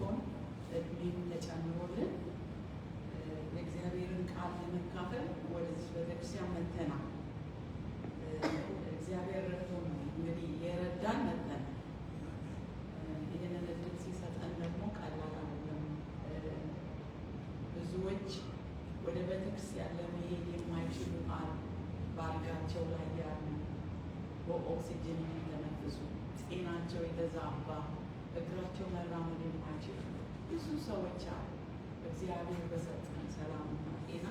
ሰጥቶን እድሜም ተጨምሮልን የእግዚአብሔርን ቃል ለመካፈል ወደዚህ ቤተክርስቲያን መጥተናል። እግዚአብሔር ረድቶን ነው እንግዲህ የረዳን መጥተናል። ይህንን እድል ሲሰጠን ደግሞ ቀላል አይደለም። ብዙዎች ወደ ቤተክርስቲያን ለመሄድ የማይችሉ አሉ። በአልጋቸው ላይ ያሉ፣ በኦክሲጅን የሚተነፍሱ፣ ጤናቸው የተዛባ፣ እግራቸው መራመድ የማይችሉ ብዙ ሰዎች አሉ። እግዚአብሔር በሰጠን ሰላምና ጤና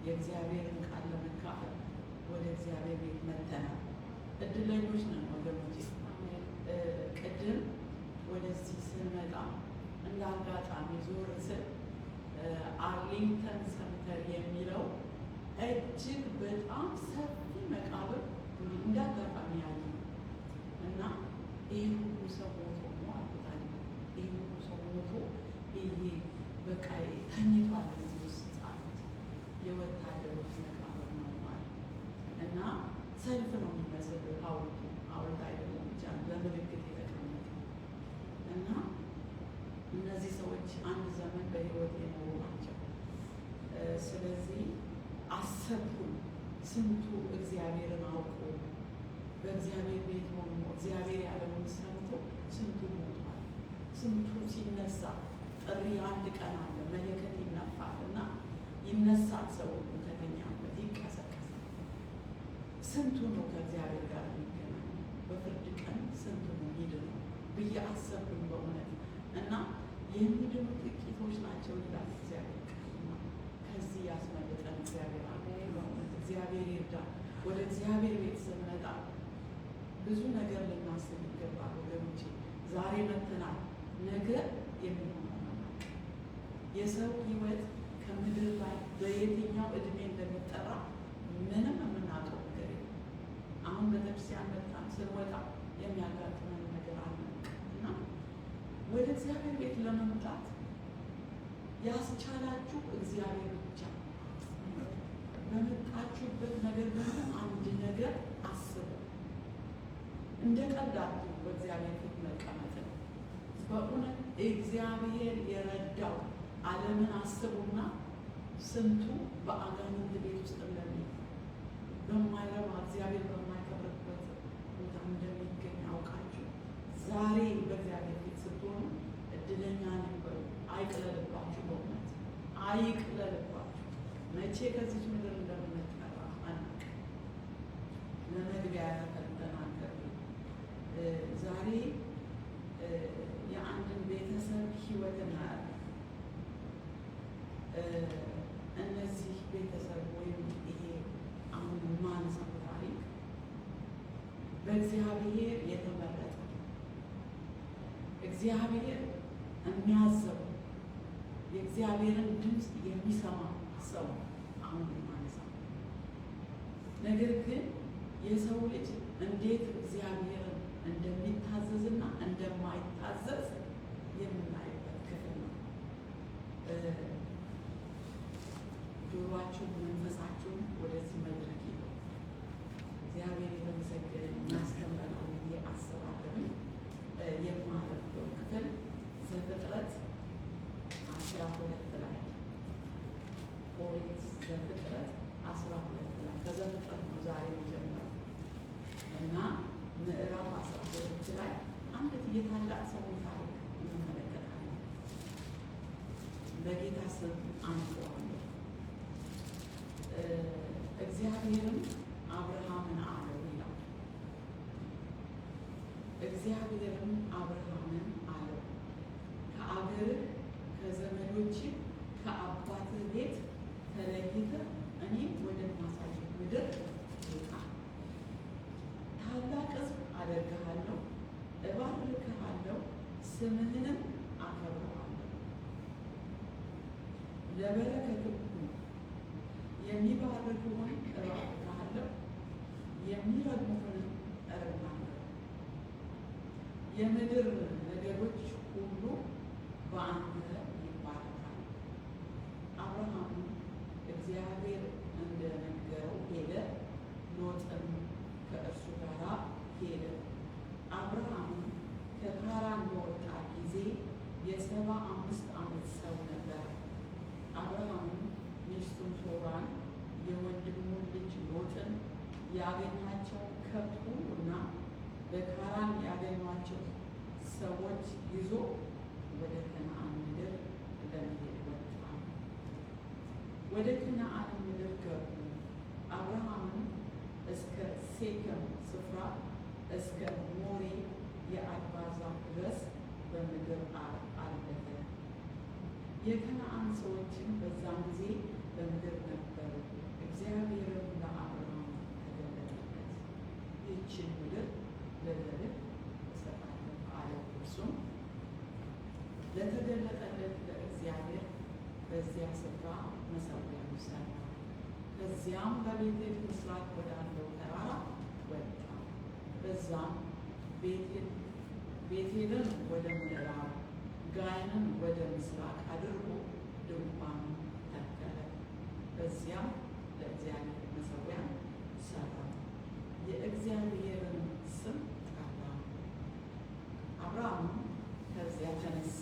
የእግዚአብሔርን ቃል ለመካፈል ወደ እግዚአብሔር ቤት መጥተናል። እድለኞች ነን ወገኖች። ቅድም ወደዚህ ስንመጣ እንደ አጋጣሚ ዞር ስል አርሊንግተን ሰንተር የሚለው እጅግ በጣም ሰፊ መቃብር እንደ አጋጣሚ ያለ እና ይህ ሁሉ ሰው ሞቶ ነው አልኩታል። ይህ ሁሉ ሰው ሞቶ ይሄ በቃ ተኝቷል እዚህ ውስጥ አሉት። የወታደሮች መቃብር ነው ማለት እና ሰልፍ ነው የሚመስል ሐውልቱ። ሐውልት አይደለም ብቻ ለምልክት የተቀመጠ እና እነዚህ ሰዎች አንድ ዘመን በሕይወት የኖሩ ናቸው። ስለዚህ አሰብኩኝ፣ ስንቱ እግዚአብሔርን አውቆ በእግዚአብሔር ቤት ሆኖ እግዚአብሔር ያለውን ሰምቶ ስንቱ ሞቷል። ስንቱ ሲነሳ ጥሪ አንድ ቀን አለ፣ መለከት ይነፋል እና ይነሳል። ሰው ከተኛበት ይቀሰቀሳል። ስንቱ ነው ከእግዚአብሔር ጋር የሚገናኝ? በፍርድ ቀን ስንቱ ነው የሚድነው ብዬ አሰብኩኝ በእውነት እና የሚድኑ ጥቂቶች ናቸው ይላል እግዚአብሔር። ከዚህ ያስመልጠን እግዚአብሔር አለ። በእውነት እግዚአብሔር ይርዳል። ወደ እግዚአብሔር ቤት ስንመጣ ብዙ ነገር ልናስብ ይገባል ወገኖቼ። ዛሬ መጥተናል፣ ነገ የሚሆነው የሰው ሕይወት ከምድር ላይ በየትኛው እድሜ እንደሚጠራ ምንም የምናውቀው ነገር የለም። አሁን ቤተክርስቲያን በጣም ስንወጣ የሚያጋጥመን ነገር አናውቅም እና ወደ እግዚአብሔር ቤት ለመምጣት ያስቻላችሁ እግዚአብሔር ብቻ። በመጣችሁበት ነገር ደግሞ አንድ ነገር አስቡ። እንደ ቀልዳችሁ በእግዚአብሔር ፊት መቀመጥ ነው። በእውነት እግዚአብሔር የረዳው ዓለምን አስቡና ስንቱ በአጋንንት ቤት ውስጥ እንደሚገኝ በማይረባ እግዚአብሔር በማይከብርበት ቦታ እንደሚገኝ አውቃችሁ ዛሬ በእግዚአብሔር ፊት ስትሆኑ እድለኛ ነበሩ። አይቅለልባችሁ፣ በእውነት አይቅለልባችሁ። መቼ ከዚች ምድር እንደምንጠራ አናውቅም። ለመግቢያ ተናገር ዛሬ የአንድን ቤተሰብ ሕይወት እናያለን። እነዚህ ቤተሰብ ወይም ይሄ አሁን ማንሳው ታሪክ በእግዚአብሔር የተመረጠ እግዚአብሔር የሚያዘው የእግዚአብሔርን ድምፅ የሚሰማ ሰው አሁን ማንሳው። ነገር ግን የሰው ልጅ እንዴት እግዚአብሔርን እንደሚታዘዝና እንደማይታዘዝ የምናይበት ክፍል ነው። ጆሮአችሁን መንፈሳችሁን ወደዚህ መድረክ ይሉ እግዚአብሔር የተመሰገነ የሚያስተምረናል ብዬ አስባለሁ። የማነበው ክፍል ዘፍጥረት 12 ላይ ኦሪት ዘፍጥረት 12 ላይ ከዘፍጥረት ነው ዛሬ የጀመረው እና ምዕራፍ 12 ላይ አንድ የታላቅ ሰው ታሪክ እንመለከታለን። በጌታ ስም አንስተዋለሁ። እግዚአብሔርም አብርሃምን አለው ይላል። እግዚአብሔርም አብርሃምን አለው ከአገርህ ከዘመዶችህ ከአባትህ ቤት ተለይተህ እኔ ወደማሳይህ ምድር ውጣ። ታላቅ ሕዝብ አደርግሃለሁ፣ እባርክሃለሁ፣ ስምህንም አከብረዋለሁ፣ ለበረከትም የሚባርኩህን እባርክሃለሁ፣ የሚረግሙህንም እረግማለሁ። የምድር ነገዶች ሁሉ በአንተ ይባረካሉ። አብርሃም እግዚአብሔር እንደነገረው ሄደ፣ ሎጥም ከእርሱ ጋር ሄደ። አብርሃም ከካራን በወጣ ጊዜ የ70 ያገኛቸው ከብት ሁሉና በካራን ያገኟቸው ሰዎች ይዞ ወደ ከነዓን ምድር ለመሄድ ወጣ። ወደ ከነዓን ምድር ገቡ። አብርሃምም እስከ ሴኬም ስፍራ እስከ ሞሬ የአድባ ዛፍ ድረስ በምድር አለፈ። የከነዓን ሰዎችም በዛን ጊዜ በምድር ነበሩ። እግዚአብሔርም ለአብርሃም ተገለጠለት፣ ይህችን ምድር ለዘርህ እሰጣለሁ አለው። እርሱም ለተገለጠለት ለእግዚአብሔር በዚያ ስፍራ መሠዊያን ሠራ። ከዚያም በቤቴል ምስራቅ ወዳለው ተራራ ወጣ። በዛም ቤቴልን ወደ ምዕራብ ጋይንን ወደ ምስራቅ አድርጎ ድንኳኑን ተከለ። በዚያም ለእግዚአብሔር መሠዊያን ሠራ፣ የእግዚአብሔርን ስም ጠራ። አብርሃምም ከዚያ ተነሳ፣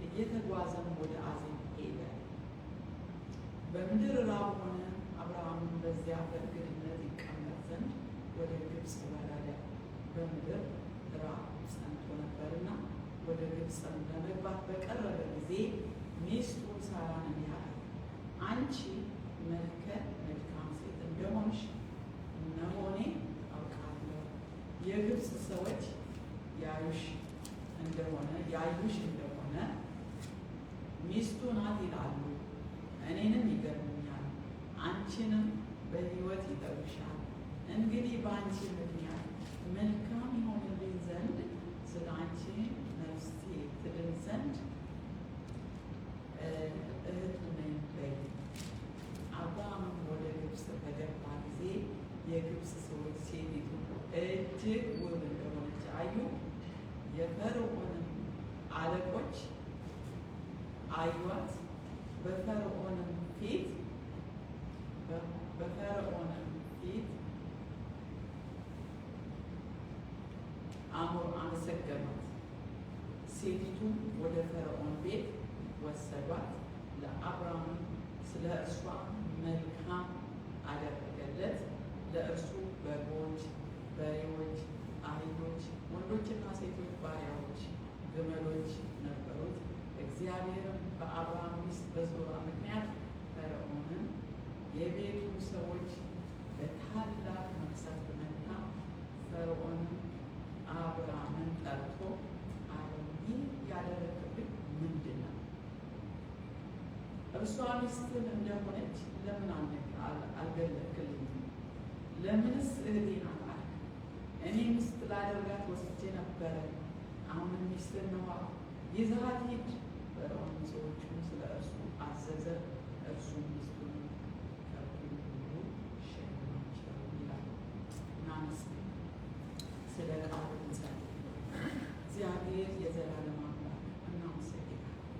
እየተጓዘም ወደ አዜብ ሄደ። በምድር ራብ ሆነ። አብርሃምም በዚያ በእንግድነት ይቀመጥ ዘንድ ወደ ግብፅ ወረደ። በምድር ራብ ጸንቶ ነበርና ወደ ግብፅ ለመግባት በቀረበ ጊዜ ሚስቱን ሳራን እንዲህ አላት፣ አንቺ መልከ መልካም ሴት እንደሆንሽ እነሆ እኔ አውቃለሁ። የግብፅ ሰዎች ያዩሽ እንደሆነ ሚስቱ ናት ይላሉ፣ እኔንም ይገርሙኛል፣ አንቺንም በሕይወት ይጠሩሻል። እንግዲህ በአንቺ ምክንያት መልካም ይሆንልኝ ዘንድ ስለ አንቺ ነፍሴ ትድን ዘንድ እህቱ ነኝ በይ። አብርሃምም ወደ ግብፅ በገባ ጊዜ የግብፅ ሰዎች ሴቲቱ እጅግ ውብ እንደሆነች አዩ። የፈርዖንም አለቆች አዩአት። በፈርዖንም ፊት አመሰገኗት። ሴቲቱም ወደ ፈርዖን ቤት ወሰዷት። ለአብርሃም ስለ እርሷ መልካም አደረገለት። ለእርሱ በጎች፣ በሬዎች፣ አህዮች፣ ወንዶችና ሴቶች ባሪያዎች፣ ግመሎች ነበሩት። እግዚአብሔርም በአብርሃም ሚስት በዞራ ምክንያት ፈርዖንን የቤቱን ሰዎች በታላቅ መቅሰፍት መታ። ፈርዖንም አብርሃምን ጠርቶ አለው፣ ይህ ያደረግብኝ ምንድን ነው? እርሷ ሚስትህ እንደሆነች ለምን አልገለጥክልኝም? ለምንስ እህቴ ናት አልክ? እኔ ሚስት ላደርጋት ወስጄ ነበረ። አሁንም ሚስትህ ነዋ፣ ይዘሃት ሂድ። ፈርዖንም ሰዎቹን ስለ እርሱ አዘዘ። እርሱም ሚስቱን ከብቱን ሁሉ ሸኛቸው ይላል። እናመስግን። ስለ ቃሉ እንጸልይ። እግዚአብሔር የዘላለም አምላክ እናመሰግናለን።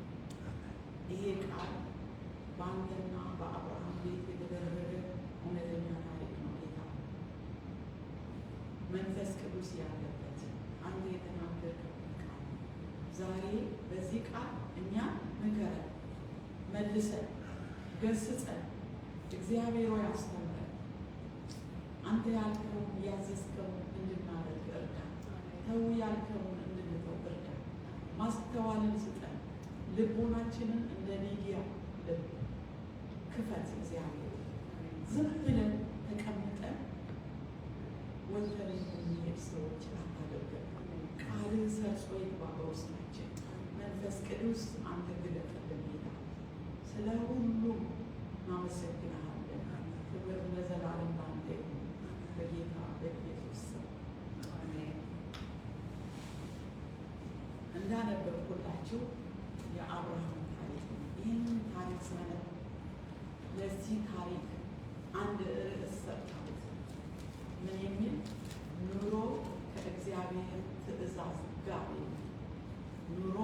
ይሄ ቃል በአንተና በአብርሃም ቤት የተደረገ እውነተኛ ታሪክ ነው። ጌታ መንፈስ ቅዱስ ያለበት አንተ የተናገርከው ቃል ዛሬ በዚህ ቃል እኛ ምከረን፣ መልሰን፣ ገስጸን፣ እግዚአብሔር ሆይ አስተምረን። አንተ ያልከውን ያዘዝከውን እንድናደርግ እርዳን። ተው ያልከውን እንድንተው እርዳን። ማስተዋልን ስጠን። ልቦናችንን እንደ ሊዲያ ልብ ክፈት። እግዚአብሔር ዝም ብለን ተቀምጠን ወጥተን የሚሄድ ሰዎች አታደርገን። ቃልህ ሰርጾ ይግባ በውስጣችን። መንፈስ ቅዱስ አንተ ግለጥልን ጌታ። ስለ ሁሉም እናመሰግንሃለን። ክብር ለዘላለም ላንተ ይሁን፣ በጌታ በኢየሱስ ስም አሜን። እንዳነበብኩላችሁ የአብርሃም ታሪክ ነው። ይህንን ታሪክ ሳነብ ለዚህ ታሪክ አንድ ርዕስ ሰጥተውት ምን የሚል ኑሮ ከእግዚአብሔር ትእዛዝ ጋር ኑሮ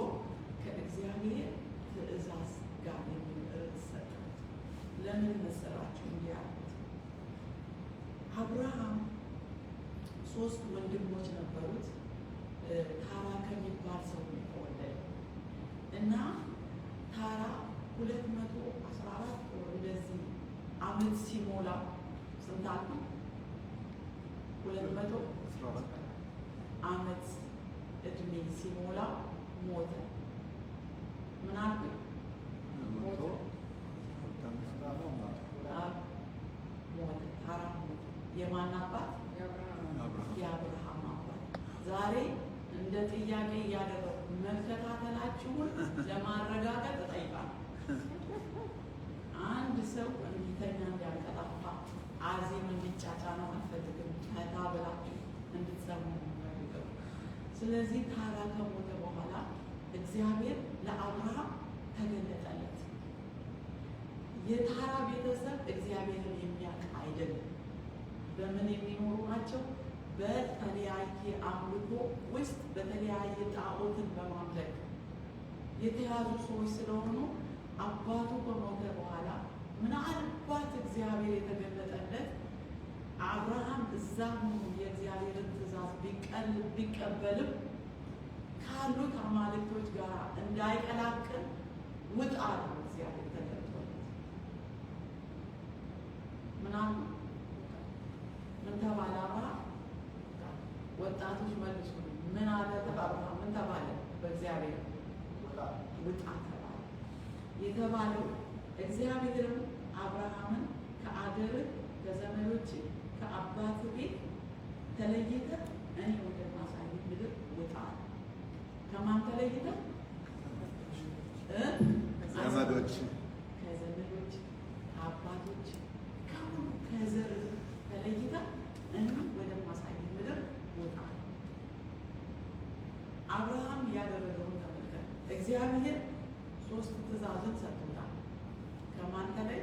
ከእግዚአብሔር ትእዛዝ ጋር የሚል ርዕስ ሰጥተውት። ለምን መሰላችሁ እንዲህ ያሉት? አብርሃም 3 ወንድሞች ነበሩት። ታራ ከሚባል ሰው የተወለደ እና ታራ 214 ወር እንደዚህ ዓመት ሲሞላ ስንት አሉ? 200 ዓመት እድሜ ሲሞላው ሞተ። ምን አልኩኝ? ሞተ። ታራ ሞተ። የማን አባት? የአብርሃም አባት። ዛሬ እንደ ጥያቄ እያደረጉ መከታተላችሁን ለማረጋገጥ እጠይቃለሁ። አንድ ሰው እንዲተኛ እንዲያንቀላፋ አዜም እንዲጫጫ ነው አልፈልግም። ፈታ ብላችሁ እንድትሰሙ ነው። ስለዚህ ታራ ከሞተ በኋላ እግዚአብሔር ለአብርሃም ተገለጠለት። የታራ ቤተሰብ እግዚአብሔርን የሚያውቅ አይደለም። በምን የሚኖሩ ናቸው? በተለያየ አምልኮ ውስጥ በተለያየ ጣዖትን በማምለክ የተያዙ ሰዎች ስለሆኑ አባቱ ከሞተ በኋላ ምናልባት እግዚአብሔር የተገለጠለት አብርሃም እዛ ሆኖ የእግዚአብሔርን ትእዛዝ ቢቀበልም ካሉት አማልክቶች ጋር እንዳይቀላቅል ውጣ ነው እግዚአብሔር ተገልጦለት። ምናምን ምን ተባለ? አብርሃም ወጣቶች መልሱ። ምን አለ አብርሃም? ምን ተባለ? በእግዚአብሔር ውጣ ተባለ። የተባለው እግዚአብሔርም አብርሃምን ከአገርህ ከዘመዶች ከአባት ቤት ተለይተህ እኔ ወደማሳይህ ምድር ውጣ። ከማን ተለይተህ? ዘመዶች፣ ከዘመዶች ከአባቶች ከሁሉ ከዘር ተለይተህ እኔ ወደማሳይህ ምድር ውጣ። አብርሃም ያደረገውን ተመልከት። እግዚአብሔር 3 ትእዛዝን ሰጥቶታል። ከማን ተለይ?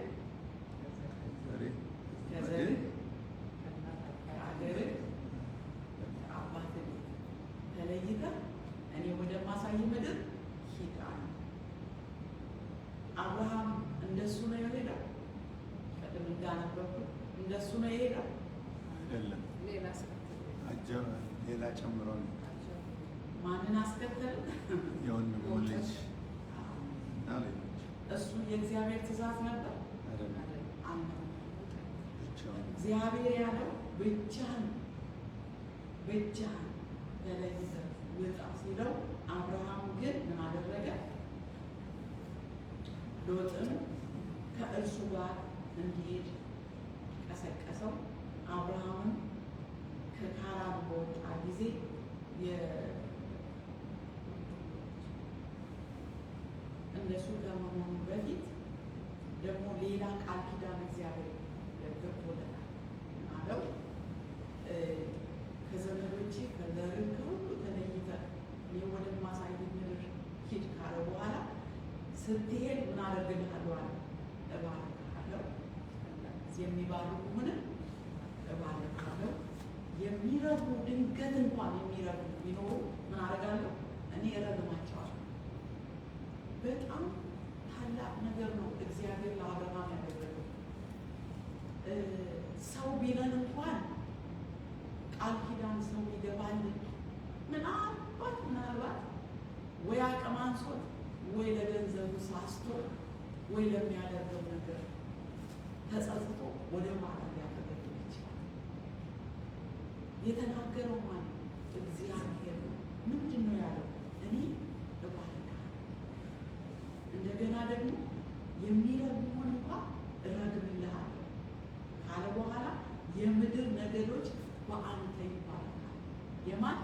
ከዘር ከአገር ከአባት ቤት ተለይተህ እኔ ወደማሳይህ ምድር ሂድ አለ። አብርሃም እንደሱ ነው የሄደው? ቅድም እንዳነበብኩት እንደሱ ነው የሄደው? አይደለም፣ ሌላ ጨምሮ ነው። ማንን አስከተለ? የወንድሙ ልጅ እና ሌሎች። እሱ የእግዚአብሔር ትእዛዝ ነበር? እግዚአብሔር ያለው ብቻህን ተለይተህ ውጣ ሲለው፣ አብርሃም ግን ምን አደረገ? ሎጥን ከእርሱ ጋር እንዲሄድ ቀሰቀሰው። አብርሃምን ከካራን በወጣ ጊዜ እነሱ ከመሆኑ በፊት ደግሞ ሌላ ቃል ኪዳን እግዚአብሔር ገብቶለታል አለው። ከዘመዶቼ ከዘርህ ከሁሉ ተለይተህ እኔ ወደማሳይህ ምድር ሂድ ካለ በኋላ ስትሄድ ምን አደርግልሃለሁ አለ? እባርክሃለሁ። የሚባርኩህን እባርክሃለሁ። የሚረቡ ድንገት እንኳን የሚረቡ ቢኖሩ ምን አደርጋለሁ? እኔ እረግማቸዋለሁ። በጣም ታላቅ ነገር ነው እግዚአብሔር ለአብርሃም ያደረገው። ሰው ቢለን እንኳን ቃል ኪዳን ሰው ይገባልን ምናልባት ወይ አቅም አንሶት ወይ ለገንዘቡ ሳስቶ ወይ ለሚያደርገው ነገር ተጸጽቶ ወደ ኋላ ሊያደርግ ይችላል። የተናገረው ማለት እግዚአብሔር ነው። ምንድን ነው ያለው? እኔ እባርካለሁ። እንደገና ደግሞ የሚረግሙን እንኳን እረግምልሃለሁ ካለ በኋላ የምድር ነገዶች በአንተ ይባረካል። የማን?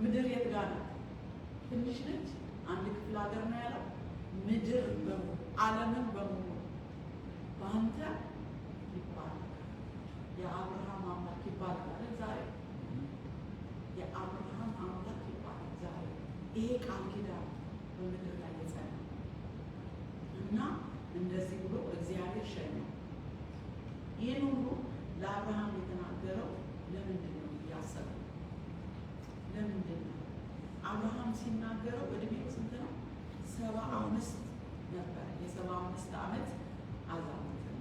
ምድር የት ጋር ነው? ትንሽ ነች። አንድ ክፍለ ሀገር ነው ያለው። ምድር በሙሉ ዓለምን በሙሉ በአንተ ይባረካል። የአብርሃም አምላክ ይባላል ዛሬ። የአብርሃም አምላክ ይባላል ዛሬ። ይሄ ቃል ኪዳን በምድር ላይ የጸና እና እንደዚህ ብሎ እግዚአብሔር ሸኘው። ይህን ሁሉ ለአብርሃም የተናገረው ለምንድን ነው እያሰበው? ለምንድን ነው አብርሃም ሲናገረው እድሜው ስንት ነው? 75 ነበር። የ75 ዓመት አዛውንት ነው።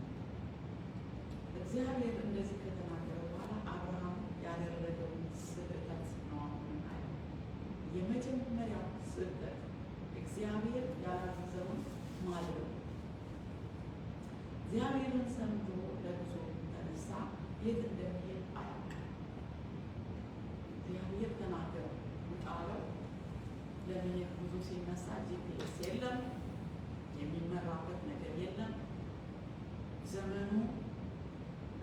እግዚአብሔር እንደዚህ ከተናገረ በኋላ አብርሃም ያደረገውን ስህተት ነው አሁን የምናየው። የመጀመሪያው ስህተት እግዚአብሔር ያላዘዘውን ማድረግ። እግዚአብሔርን ሰምቶ ለጉዞ ተነሳ። የት እንደሚሄድ አያውቅም። እግዚአብሔር ተናገረ፣ ውጣ አለው። ለመሄድ ጉዞ ሲነሳ ጂፒኤስ የለም፣ የሚመራበት ነገር የለም። ዘመኑ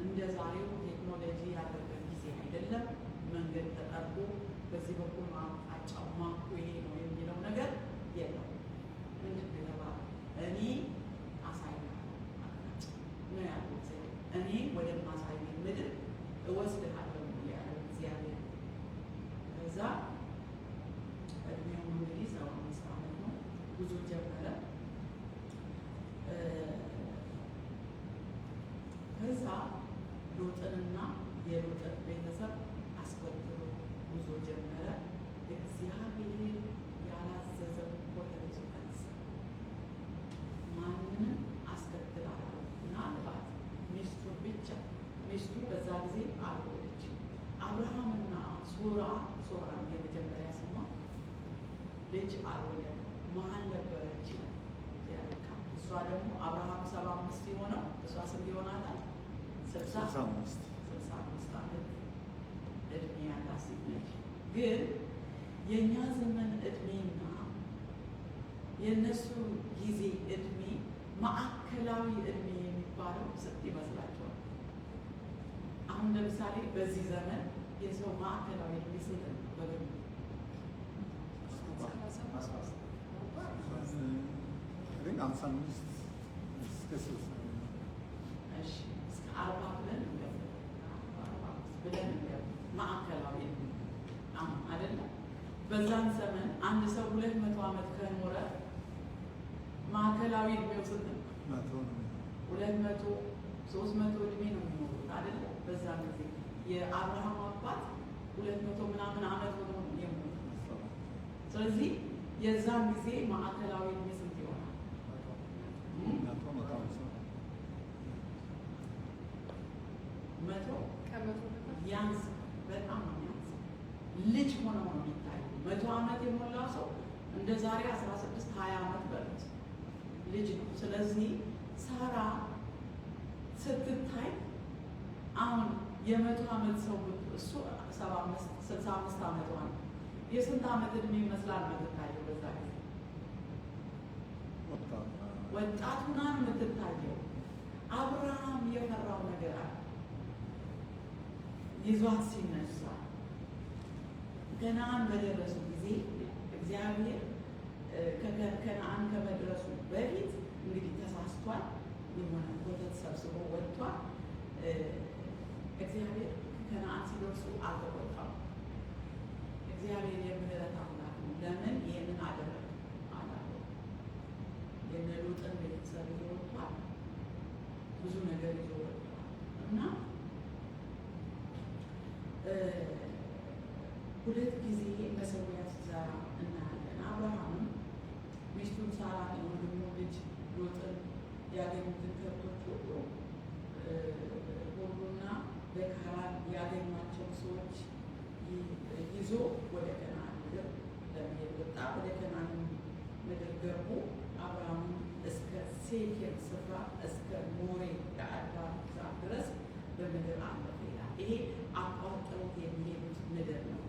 እንደ ዛሬው ቴክኖሎጂ ያለበት ጊዜ አይደለም። መንገድ ተጠርጎ በዚህ በኩል አቅጣጫው ማኩ ይሄ ነው የሚለው ነገር የለም። ምንድን ነው የተባለው? እኔ አሳይሃለሁ አቅጣጫ ነው ያለው እግዚአብሔር። እኔ ወደማሳይህ ምድር እወስድሃለሁ ያለው እግዚአብሔር። ከዛ እድሜው እንግዲህ 75 ዓመት ነው። ጉዞ ጀመረ። ከዛ ሎጥንና የሎጥን ቤተሰብ አስከትሎ ጉዞ ጀመረ። እግዚአብሔር ያላዘዘው ኮተት ፈጸመ። ማንንም አስከትላለሁ ምናልባት ሚስቱን ብቻ። ሚስቱ በዛ ጊዜ አልወለደችም። አብርሃምና ሶራ የመጀመሪያ ስሟ ልጅ አልወለደም። መሀል ነበረች ያልካ። እሷ ደግሞ አብርሃም 75 የሆነው እሷ ስንት ይሆናታል? 65 ዓመት እድሜ ያላት ሴት ነች። ግን የእኛ ዘመን እድሜና የእነሱ ጊዜ እድሜ ማዕከላዊ እድሜ የሚባለው ስንት ይመስላችኋል? አሁን ለምሳሌ በዚህ ዘመን የሰው ማዕከላዊ እድሜ ስንት ነው? በግምት እስከ 40 ብለን ማዕከላዊ አሁን አይደለም። በዛን ዘመን አንድ ሰው 200 ዓመት ከኖረ ማዕከላዊ እድሜው ስንት ነው? 200 300 እድሜ ነው የሚኖሩት አይደለ? በዛን ጊዜ የአብርሃም አባት 200 ምናምን ዓመት ሆኖ ነው የሞቱት። ስለዚህ የዛን ጊዜ ማዕከላዊ እድሜ ስንት ይሆናል? ያንስ በጣም ነው ያንስ። ልጅ ሆነው ነው የሚታዩ። 100 ዓመት የሞላ ሰው እንደ ዛሬ 16 20 ዓመት በሉት ልጅ ነው። ስለዚህ ሳራ ስትታይ አሁን የ100 ዓመት ሰው እሱ 75 65 ዓመቷ ነው። የስንት ዓመት እድሜ ይመስላል የምትታየው? በዛ ጊዜ ወጣት ሆና ነው የምትታየው። አብርሃም የፈራው ነገር አለ። ይዟት ሲነሳ ከነዓን በደረሱ ጊዜ እግዚአብሔር ከነዓን ከመድረሱ በፊት እንግዲህ ተሳስቷል። የሆነ ኮተት ሰብስቦ ወጥቷል። እግዚአብሔር ከነዓን ሲደርሱ አልተቆጣም። እግዚአብሔር የምህረት አምላክ ነው። ለምን ይህንን አደረገ አላለው። የነ ሎጥን ቤተሰብ ይዞ ወጥቷል። ብዙ ነገር ይዞ ወጥቷል እና ሁለት ጊዜ መሠዊያ ሲሰራ እናያለን። አብርሃምም ሚስቱን ሳራን የወንድሙ ልጅ ሎጥን ያገኙትን ከብቶች ሁሉና በካራን ያገኟቸው ሰዎች ይዞ ወደ ከነዓን ምድር ለመሄድ ወጣ። ወደ ከነዓን ምድር ገቡ። አብርሃምም እስከ ሴኬም ስፍራ እስከ ሞሬ የአድባር ዛፍ ድረስ በምድር አለፈ ይላል። ይሄ አቋርጠውት የሚሄዱት ምድር ነው።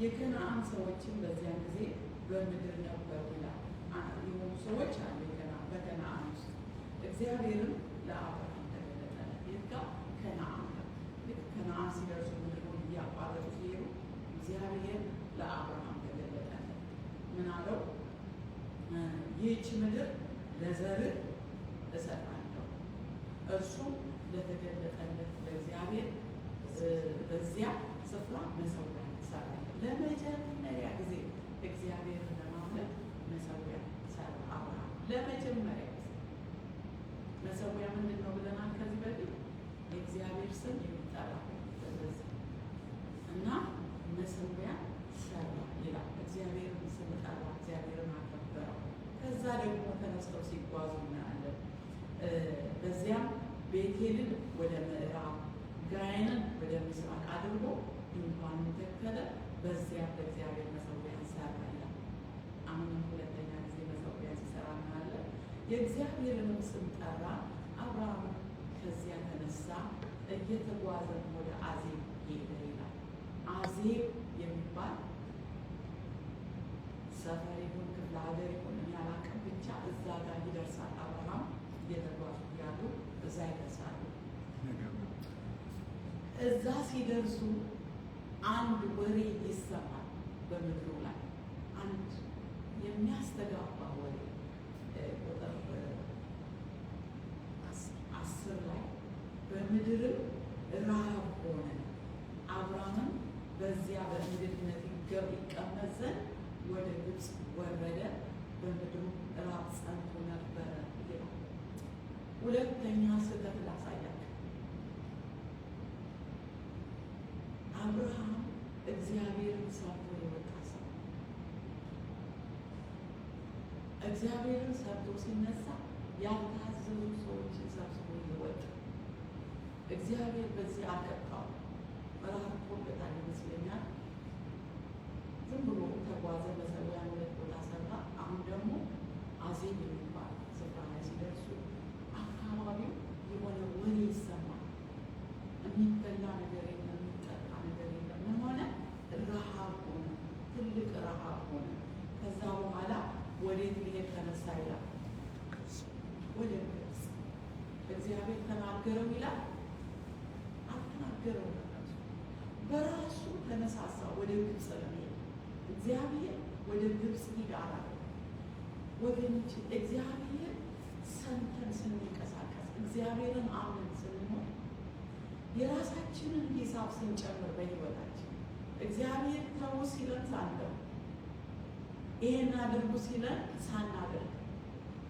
የከነዓን ሰዎችም በዚያን ጊዜ በምድር ነበሩ ይላል። የሆኑ ሰዎች አሉ በከነዓን ውስጥ። እግዚአብሔርም ለአብርሃም ተገለጠለት። የት ጋር? ከነዓን ጋር። ልክ ከነዓን ሲደርሱ ምድሩን እያቋረጡ ሲሄዱ እግዚአብሔር ለአብርሃም ተገለጠለት። ምን አለው? ይህች ምድር ለዘርህ እሰጣለሁ። እርሱም ለተገለጠለት ለእግዚአብሔር በዚያ ስፍራ መሠዊያ ሰራ። ለመጀመሪያ ጊዜ እግዚአብሔርን ለማምለክ መሠዊያ ሰራ አብርሃም። ለመጀመሪያ ጊዜ መሠዊያ ምንድን ነው ብለናል ከዚህ በፊት? የእግዚአብሔር ስም የሚጠራበት እና መሠዊያ ሰራ ይላል። እግዚአብሔርን ስም ጠራ፣ እግዚአብሔርን አከበረው። ከዛ ደግሞ ተነስተው ሲጓዙ እናያለን። በዚያም ቤቴልን ወደ ምዕራብ ጋይንን ወደ ምስራቅ አድርጎ ድንኳኑን ተከለ። በዚያ በእግዚአብሔር መሠዊያ ሰራ ይላል። አሁንም ሁለተኛ ጊዜ መሠዊያ ሲሰራ እናያለን። የእግዚአብሔርንም ስም ጠራ። አብርሃም ከዚያ ተነሳ፣ እየተጓዘ ወደ አዜብ ሄደ ይላል። አዜብ የሚባል ሰፈር ይሁን ክፍለ ሀገር ይሁን እኔ አላውቅም፣ ብቻ እዛ ጋር ይደርሳል። አብርሃም እየተጓዙ ያሉ እዛ ይደርሳሉ። እዛ ሲደርሱ አንድ ወሬ ይሰማል በምድሩ ላይ አንድ የሚያስተጋባ ወሬ። ቁጥር 10 ላይ በምድርም ረሃብ ሆነ፣ አብርሃምም በዚያ በእንግድነት ይቀመጥ ዘንድ ወደ ግብፅ ወረደ፣ በምድሩ ረሃብ ጸንቶ ነበረ ይላል። ሁለተኛ ስህተት ላሳያችሁ። አብርሃም እግዚአብሔርን ሰርቶ የወጣ ሰው፣ እግዚአብሔርን ሰርቶ ሲነሳ ያልታዘዙ ሰዎችን ሰብስቦ የወጣ እግዚአብሔር በዚህ አልቀጣው። ራርቶበታል ይመስለኛል። ዝም ብሎ ተጓዘ፣ መሰዊያ 2 ቦታ ሰራ። አሁን ደግሞ አዜብ የሚባል ስፍራ ላይ ሲደርሱ አካባቢው የሆነ ወሬ ይሰማል። የሚበላ ነገር የለም፣ የሚጠጣ ነገር የለም። ምን ሆነ? ረሃብ ሆነ፣ ትልቅ ረሃብ ሆነ። ከዛ በኋላ ወዴት ሊሄድ ተነሳ ይላል? ወደ ግብፅ። እግዚአብሔር ተናገረው ይላል? አልተናገረው። በራሱ ተነሳሳ ወደ ግብፅ ለመሄድ። እግዚአብሔር ወደ ግብፅ ሂድ አላለው። ወገኖች እግዚአብሔር ሰምተን ስንንቀሳቀስ፣ እግዚአብሔርን አምነን ስንሆን፣ የራሳችንን ሂሳብ ስንጨምር በሕይወታችን እግዚአብሔር ተው ሲለን ሳንለው፣ ይሄን አድርጉ ሲለን ሳናደርግ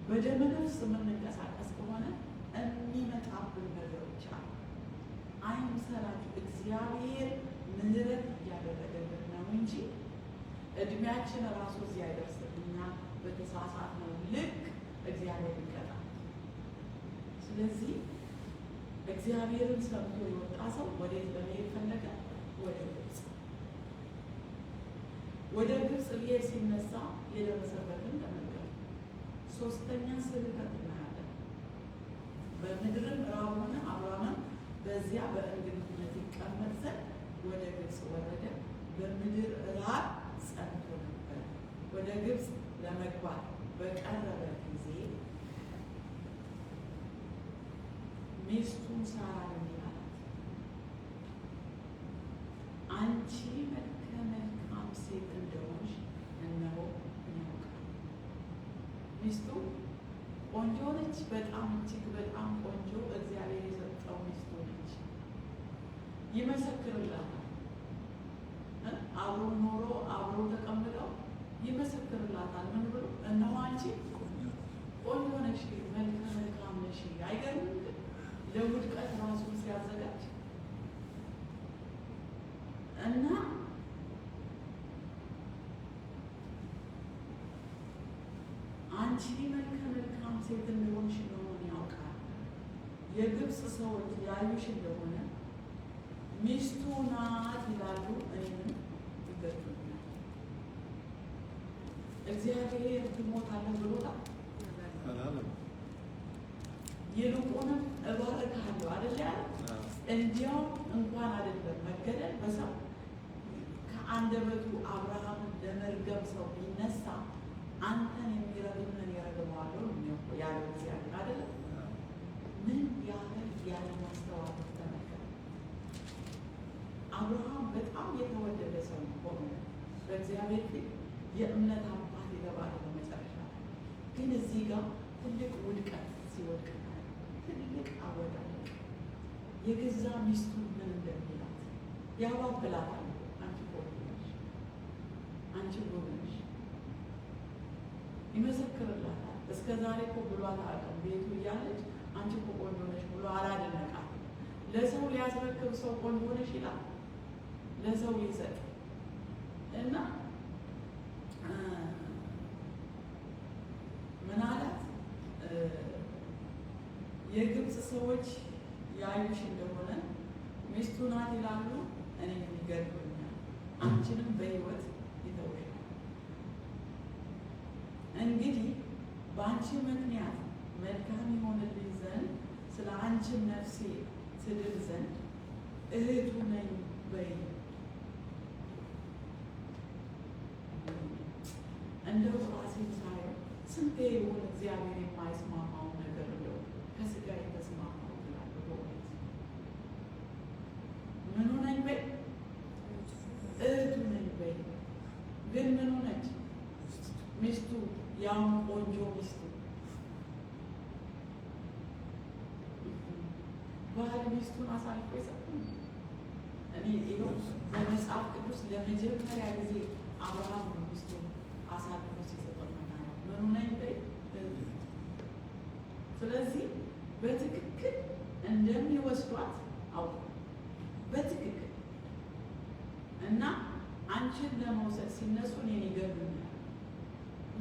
በደመ ነፍስ የምንንቀሳቀስ ከሆነ የሚመጣብን ነገሮች አሉ። አይምሰላችሁ፣ እግዚአብሔር ምሕረት እያደረገልን ነው እንጂ እድሜያችን ራሱ እዚህ አይደርስልኛ። በተሳሳት ነው ልክ እግዚአብሔር ይቀጣል። ስለዚህ እግዚአብሔርን ሰምቶ የወጣ ሰው ወዴት በመሄድ ፈለገ? ወደ ግብፅ። ወደ ግብፅ ሊሄድ ሲነሳ የደረሰበትን ተመልከቱ። 3ኛ ስህተት እናያለን። በምድርም ረሃብ ሆነ፣ አብርሃምም በዚያ በእንግድነት ይቀመጥ ዘንድ ወደ ግብፅ ወረደ፣ በምድር ረሃብ ጸንቶ ነበር። ወደ ግብፅ ለመግባት በቀረበ ጊዜ ሚስቱን ሳራን እንዲህ አላት፣ አንቺ መልከ መልካም ሴት እንደሆንሽ እነሆ እኔ አውቃለሁ። ሚስቱ ቆንጆ ነች፣ በጣም እጅግ በጣም ቆንጆ፣ እግዚአብሔር የሰጠው ሚስቱ ነች። ይመሰክርላታል። አብሮ ኖሮ አብሮ ተቀምጠው ይመሰክርላታል። ምን ብሎ? እነሆ አንቺ ቆንጆ ነሽ፣ መልከ መልካም ነሽ። አይገርምም? ለውድቀት ራሱን ሲያዘጋጅ እና አንቺ መልከ መልካም ሴት እንደሆንሽ እንደሆነ ያውቃል። የግብፅ ሰዎች ያዩሽ እንደሆነ ሚስቱ ናት ይላሉ፣ እኔንም ይገርሙኛል። እግዚአብሔር ትሞታለህ ብሎታል። ይልቁንም እባርክሃለሁ አይደል ያለ። እንዲያውም እንኳን አይደለም መገደል በሰው ከአንደበቱ አብርሃምን ለመርገም ሰው ቢነሳ አንተን የሚረግምህን እረግመዋለሁ ያለው እግዚአብሔር አይደለም። ምን ያህል ያለ ማስተዋል ተመልከቱ። አብርሃም በጣም የተወደደ ሰው ሆኖ በእግዚአብሔር ፊት የእምነት አባት የተባለ በመጨረሻ ግን እዚህ ጋር ትልቅ ውድቀት ሲወድቅ ትልቅ አወዳደቅ የገዛ ሚስቱ ምን እንደሚላት ያባብላታል። አንቺ ጎበነሽ፣ አንቺ ጎበነሽ ይመሰክርላታል። እስከ ዛሬ እኮ ብሏት አያውቅም። ቤቱ እያለች አንቺ እኮ ቆንጆ ነሽ ብሎ አላደነቃት። ለሰው ሊያስረክብ ሰው ቆንጆ ነሽ ይላል፣ ለሰው ሊሰጥ እና ምን አላት? የግብፅ ሰዎች ያዩሽ እንደሆነ ሚስቱ ናት ይላሉ፣ እኔን ይገድሉኛል፣ አንቺንም በሕይወት ይተውሻል። እንግዲህ በአንቺ ምክንያት መልካም ይሆንልኝ ዘንድ ስለ አንቺም ነፍሴ ትድን ዘንድ እህቱ ነኝ በይ። እንደው ራሴን ሳየው ስንቴ የሆነ እግዚአብሔር የማይስማማውን ነገር እንደው ከስጋ የተስማማው ትላለህ። በእውነት ምኑ ነኝ በይ? እህቱ ነኝ በይ። ግን ምኑ ነች? ሚስቱ፣ ያውም ቆንጆ ሚስቱ። ባል ሚስቱን አሳልፎ ይሰጣል። እኔ ይኸው በመጽሐፍ ቅዱስ ለመጀመሪያ ጊዜ አብርሃም ሚስቱን አሳልፎ ሲሰጠው ምናየው። ምኑ ነኝ በይ? ስለዚህ በትክክል እንደሚወስዷት አውቁ። በትክክል እና አንቺን ለመውሰድ ሲነሱ እኔን ይገሉኛል።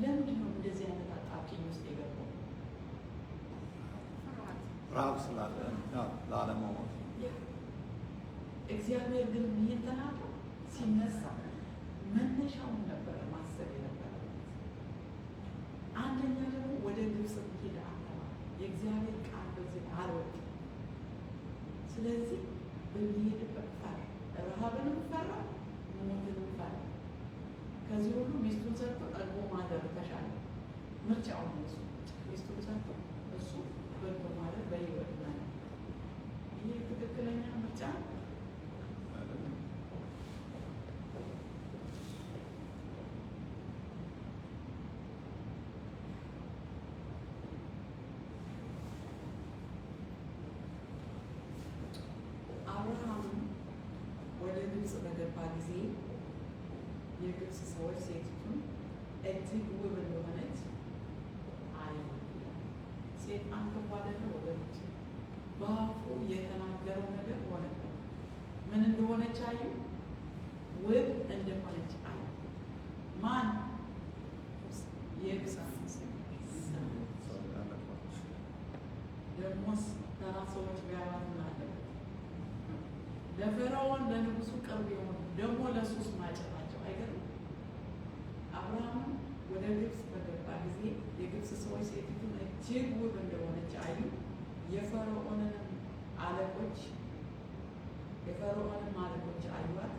ለምንድን ነው እንደዚህ አይነት አጣብቂኝ ውስጥ የገባው? ረሃብ ስላለ ላለመሞት። እግዚአብሔር ግን ይህን ተናግሮ ሲነሳ መነሻውን ነበረ ማሰብ የነበረበት። አንደኛ ደግሞ ወደ ግብፅ ሄደ አተማ የእግዚአብሔር ቃል በዚህ አልወጣም። ስለዚህ በሚሄድበት ፈራ፣ ረሃብንም ፈራ፣ ሞትንም ፈራ። ከዚህ ሁሉ ሚስቱን ሰጥቶ ጠግቦ ማደር ተሻለ። ምርጫውን እሱ ሚስቱን ሰጥቶ እሱ በልቶ ማደር በሕይወት ነው። ይህ ትክክለኛ ምርጫ ነው። አብርሃም ወደ ግብፅ በገባ ጊዜ የግብፅ ሰዎች ሴቲቱን እጅግ ውብ እንደሆነች አዩ። ሴጣን ከባድ ነው ወገኖች። በአፉ የተናገረው ነገር ሆነ። ምን እንደሆነች አዩ? ውብ እንደሆነች አዩ። ማን? የግብፅ ደግሞስ ተራ ሰዎች ቢያዩት ምን አለበት? ለፈርዖን ለንጉሱ ቅርብ የሆኑ ደግሞ ለሱስ ማጨባቸው አይገርም? አብርሃም ወደ ግብፅ በገባ ጊዜ የግብፅ ሰዎች ሴቲቱን እጅግ ውብ እንደሆነች አዩ። የፈርዖንንም አለቆች አዩአት።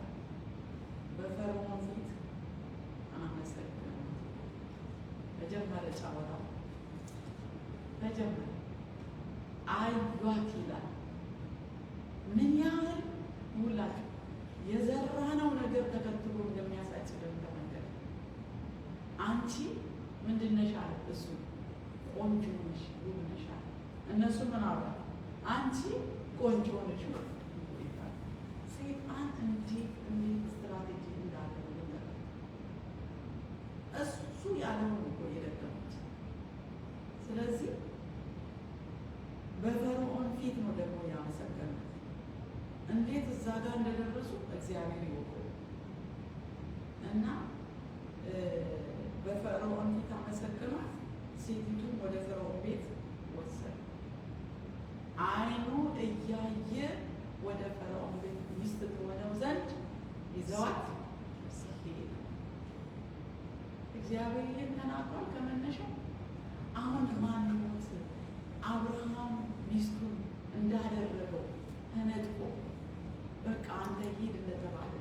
በፈርዖን ፊት አመሰገኑ። መጀመሪያ ጫወታው ተጀመረ። አዩአት ይላል። ምን ያህል ሁላችሁ የዘራነው ነገር ተከትሎ እንደሚያሳጭደን ተመልከቱ። አንቺ ምንድን ነሽ አለ እሱ። ቆንጆ ነሽ፣ ውብ ነሽ አለ። እነሱ ምን አሉ? አንቺ ቆንጆ ነሽ። ሴጣን እንዴት ስትራቴጂ እንዳለ እሱ ያለውን እኮ የደገሙት። ስለዚህ በፈርዖን ፊት ነው ደግሞ ያመሰገኑት። እንዴት እዛ ጋር እንደደረሱ እግዚአብሔር ይወቁ እና በፈርዖን ፊት አመሰገኗት። ሴቲቱን ወደ ፈርዖን ቤት ወሰዱ። ዓይኑ እያየ ወደ ፈርዖን ቤት ሚስት ትሆነው ዘንድ ይዘዋት ሄዱ። እግዚአብሔር ይህን ተናግሯል ከመነሻው። አሁን ማን ሞት አብርሃም ሚስቱን እንዳደረገው ተነጥቆ በቃ አንተ ሂድ እንደተባለ